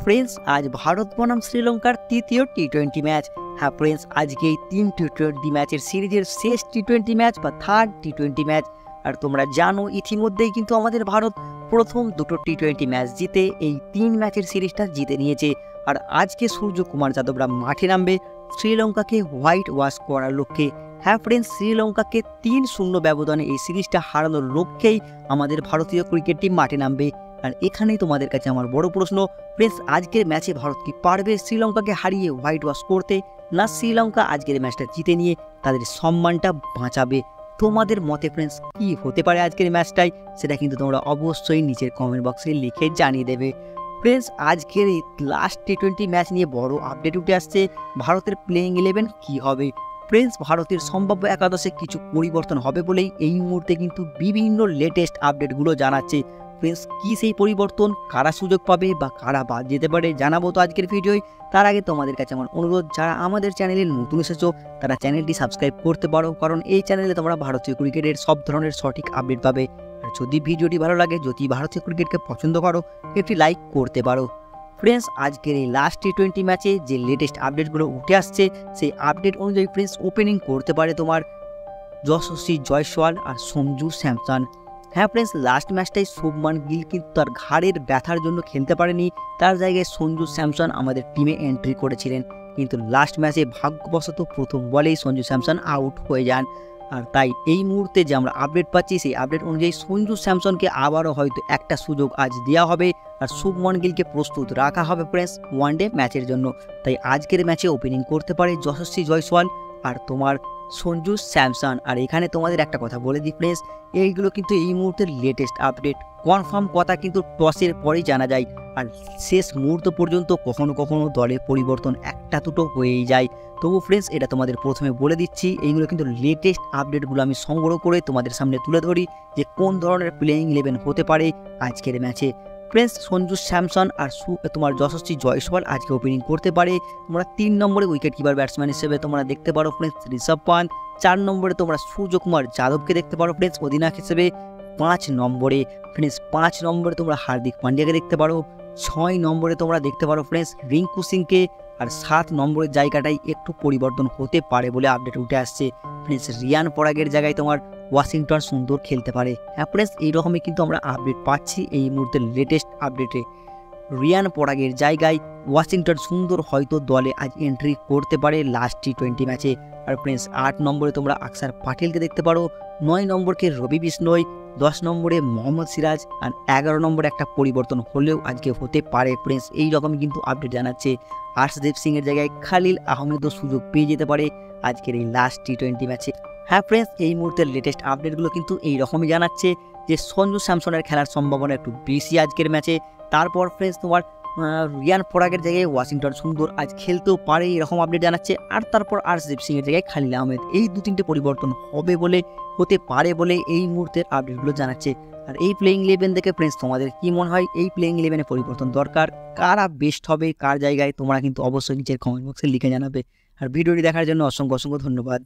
Friends, আজ ভারত বনাম শ্রীলঙ্কার তৃতীয় টি-20 ম্যাচ। হ্যাঁ ফ্রেন্ডস, আজকে এই 3 টি-20 ম্যাচের সিরিজের শেষ টি-20 ম্যাচ বা থার্ড টি-20 ম্যাচ। আর তোমরা জানো ইতিমধ্যেই কিন্তু আমাদের ভারত প্রথম দুটো টি-20 ম্যাচ জিতে এই 3 ম্যাচের সিরিজটা জিতে নিয়েছে। আর আজকে সূর্যকুমার যাদবরা মাঠে নামবে শ্রীলঙ্কাকে হোয়াইট ওয়াশ করার লক্ষ্যে। হ্যাঁ ফ্রেন্ডস, শ্রীলঙ্কাকে 3-0 ব্যবধানে এই সিরিজটা হারানোর লক্ষ্যেই আমাদের ভারতীয় ক্রিকেট টিম মাঠে নামবে। আর এখানেই তোমাদের কাছে আমার বড় প্রশ্ন, ফ্রেন্ডস আজকের ম্যাচে ভারত কি পারবে শ্রীলঙ্কাকে হারিয়ে হোয়াইট ওয়াশ করতে, না শ্রীলঙ্কা আজকের ম্যাচটা জিতে নিয়ে তাদের সম্মানটা বাঁচাবে? তোমাদের মতে ফ্রেন্ডস কি হতে পারে আজকের ম্যাচটাই, সেটা কিন্তু তোমরা অবশ্যই নিচের কমেন্ট বক্সে লিখে জানিয়ে দেবে। ফ্রেন্ডস, আজকের এই লাস্ট টি-20 ম্যাচ নিয়ে বড় আপডেট উঠে আসছে। ভারতের প্লেইং 11 কি হবে? ফ্রেন্ডস, ভারতের সম্ভাব্য একাদশে কিছু পরিবর্তন হবে বলেই এই মুহূর্তে কিন্তু বিভিন্ন লেটেস্ট আপডেটগুলো জানাচ্ছে। ফ্রেন্ডস, কি সেই পরিবর্তন, কারা সুযোগ পাবে বা কারা বাদ যেতে পারে জানাবো তো আজকের ভিডিওয়। তার আগে তোমাদের কাছে আমার অনুরোধ, যারা আমাদের চ্যানেলে নতুন এসেছো তারা চ্যানেলটি সাবস্ক্রাইব করতে পারো, কারণ এই চ্যানেলে তোমরা ভারতীয় ক্রিকেটের সব ধরনের সঠিক আপডেট পাবে। আর যদি ভিডিওটি ভালো লাগে, যদি ভারতীয় ক্রিকেটকে পছন্দ করো, একটি লাইক করতে পারো। ফ্রেন্ডস, আজকের এই লাস্ট টি-20 ম্যাচে যে লেটেস্ট আপডেটগুলো উঠে আসছে সেই আপডেট অনুযায়ী ফ্রেন্ডস ওপেনিং করতে পারে তোমার যশস্বী জয়সওয়াল আর সঞ্জু স্যামসন। হ্যাঁ ফ্রেন্ডস, লাস্ট ম্যাচটাই শুভমান গিল কিন্তু তার ঘাড়ের ব্যথার জন্য খেলতে পারেনি, তার জায়গায় সঞ্জু স্যামসন আমাদের টিমে এন্ট্রি করেছিলেন। কিন্তু লাস্ট ম্যাচে ভাগ্যবশত প্রথম বলেই সঞ্জু স্যামসন আউট হয়ে যান। আর তাই এই মুহূর্তে যে আমরা আপডেট পাচ্ছি সেই আপডেট অনুযায়ী সঞ্জু স্যামসনকে আবারও হয়তো একটা সুযোগ আজ দেওয়া হবে আর শুভমান গিলকে প্রস্তুত রাখা হবে ফ্রেন্ডস ওয়ানডে ম্যাচের জন্য। তাই আজকের ম্যাচে ওপেনিং করতে পারে যশস্বী জয়সওয়াল আর তোমার সঞ্জু স্যামসন। আর এখানে তোমাদের একটা কথা বলে দিই ফ্রেন্ডস, এইগুলো কিন্তু এই মুহূর্তের লেটেস্ট আপডেট, কনফার্ম কথা কিন্তু টসের পরেই জানা যায়। আর শেষ মুহূর্ত পর্যন্ত কখনো কখনো দলের পরিবর্তন একটা দুটো হয়েই যায়। তবু ফ্রেন্ডস, এটা তোমাদের প্রথমে বলে দিচ্ছি, এইগুলো কিন্তু লেটেস্ট আপডেটগুলো আমি সংগ্রহ করে তোমাদের সামনে তুলে ধরি যে কোন ধরনের প্লেইং 11 হতে পারে আজকের ম্যাচে। ফ্রেন্ডস, সঞ্জু স্যামসন আর তোমার যশস্বী জয়সওয়াল আজকে ওপেনিং করতে পারে। তোমরা 3 নম্বরে উইকেট কিপার ব্যাটসম্যান হিসেবে তোমরা দেখতে পারো ফ্রেন্ডস ঋষভ পান্থ। 4 নম্বরে তোমরা সূর্যকুমার যাদবকে দেখতে পারো ফ্রেন্ডস অধিনায়ক হিসেবে। 5 নম্বরে ফ্রেন্ডস 5 নম্বরে তোমরা হার্দিক পান্ডিয়াকে দেখতে পারো। 6 নম্বরে তোমরা দেখতে পারো ফ্রেন্ডস রিঙ্কু সিংকে। আর 7 নম্বরের জায়গাটাই একটু পরিবর্তন হতে পারে বলে আপডেট উঠে আসছে। ফ্রেন্ডস, রিয়ান পরাগের জায়গায় তোমার ওয়াশিংটন সুন্দর খেলতে পারে। হ্যাঁ ফ্রেন্ডস, এইরকমই কিন্তু আমরা আপডেট পাচ্ছি এই মুহূর্তে লেটেস্ট আপডেটে। রিয়ান পরাগের জায়গায় ওয়াশিংটন সুন্দর হয়তো দলে আজ এন্ট্রি করতে পারে লাস্ট টি-20 ম্যাচে। আর ফ্রেন্ডস 8 নম্বরে তোমরা আকসার পাটেলকে দেখতে পারো। 9 নম্বরকে রবি বিষ্ণয়। 10 নম্বরে মোহাম্মদ সিরাজ। আর 11 নম্বরে একটা পরিবর্তন হলেও আজকে হতে পারে ফ্রেন্ডস, এই রকমই কিন্তু আপডেট জানাচ্ছে। হর্ষদীপ সিংয়ের জায়গায় খালিল আহমেদও সুযোগ পেয়ে যেতে পারে আজকের এই লাস্ট টি-20 ম্যাচে। হ্যাঁ ফ্রেন্ডস, এই মুহূর্তের লেটেস্ট আপডেটগুলো কিন্তু এই রকমই জানাচ্ছে যে সঞ্জু স্যামসনের খেলার সম্ভাবনা একটু বেশি আজকের ম্যাচে। তারপর ফ্রেন্ডস তোমার রিয়ান পরাগের জায়গায় ওয়াশিংটন সুন্দর আজ খেলতেও পারে এরকম আপডেট জানাচ্ছে। আর তারপর হর্ষদীপ সিংয়ের জায়গায় খালিল আহমেদ, এই 2-3টে পরিবর্তন হবে বলে, হতে পারে বলে এই মুহূর্তের আপডেটগুলো জানাচ্ছে। আর এই প্লেইং 11 দেখে ফ্রেন্ডস তোমাদের কি মনে হয়, এই প্লেইং 11-এ পরিবর্তন দরকার, কারা বেস্ট হবে কার জায়গায়, তোমরা কিন্তু অবশ্যই নিচের কমেন্ট বক্সে লিখে জানাবে। আর ভিডিওটি দেখার জন্য অসংখ্য অসংখ্য ধন্যবাদ।